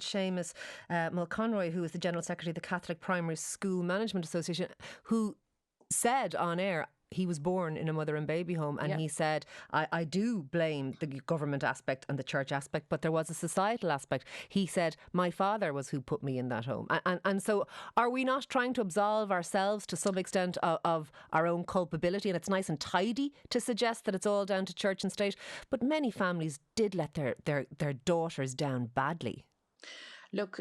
Seamus Mulconroy, who is the General Secretary of the Catholic Primary School Management Association, who said on air he was born in a mother and baby home, and he said, I do blame the government aspect and the church aspect, but there was a societal aspect. He said, my father was who put me in that home. And so are we not trying to absolve ourselves to some extent of our own culpability? And it's nice and tidy to suggest that it's all down to church and state, but many families did let their daughters down badly. Look,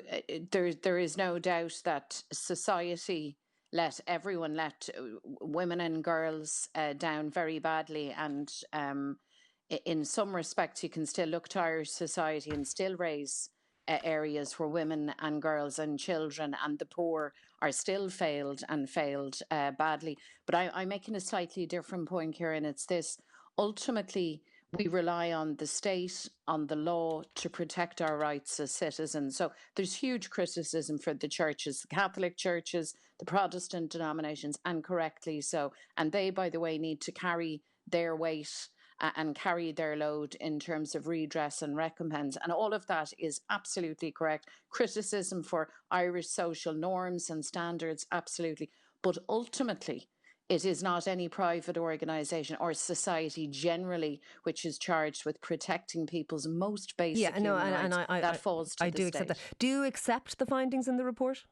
there is no doubt that society let women and girls down very badly. And in some respects, you can still look to Irish society and still raise areas where women and girls and children and the poor are still failed badly. But I'm making a slightly different point here, and it's this. Ultimately, we rely on the state, on the law to protect our rights as citizens. So there's huge criticism for the churches, the Catholic churches, the Protestant denominations, and correctly so. And they, by the way, need to carry their weight and carry their load in terms of redress and recompense. And all of that is absolutely correct. Criticism for Irish social norms and standards, absolutely. But ultimately, it is not any private organisation or society generally which is charged with protecting people's most basic human rights. That falls to the state. I do accept that. Do you accept the findings in the report?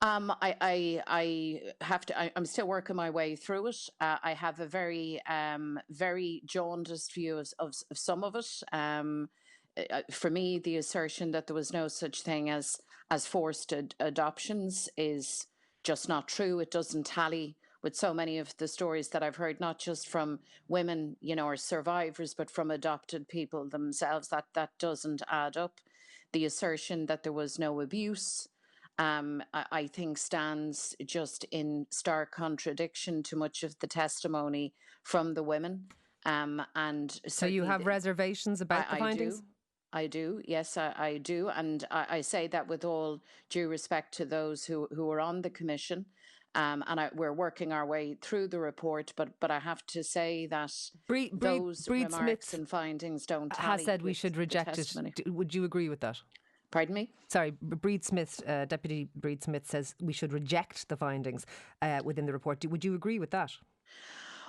I have to. I'm still working my way through it. I have a very jaundiced view of some of it. For me, the assertion that there was no such thing as forced adoptions is just not true. It doesn't tally with so many of the stories that I've heard, not just from women, or survivors, but from adopted people themselves. That doesn't add up. The assertion that there was no abuse, I think, stands just in stark contradiction to much of the testimony from the women. And so you have reservations about the findings? I do. Yes, I do. And I say that with all due respect to those who are on the commission. And we're working our way through the report, but I have to say that those remarks and findings don't tally. Has said we should reject it. Would you agree with that? Pardon me? Sorry, Deputy Breed Smith says we should reject the findings within the report. Would you agree with that?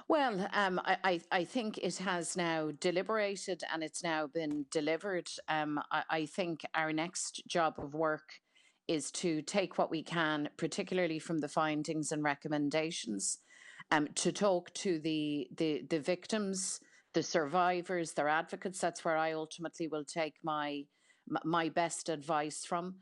Well, I think it has now deliberated and it's now been delivered. I think our next job of work is to take what we can, particularly from the findings and recommendations, to talk to the victims, the survivors, their advocates. That's where I ultimately will take my best advice from.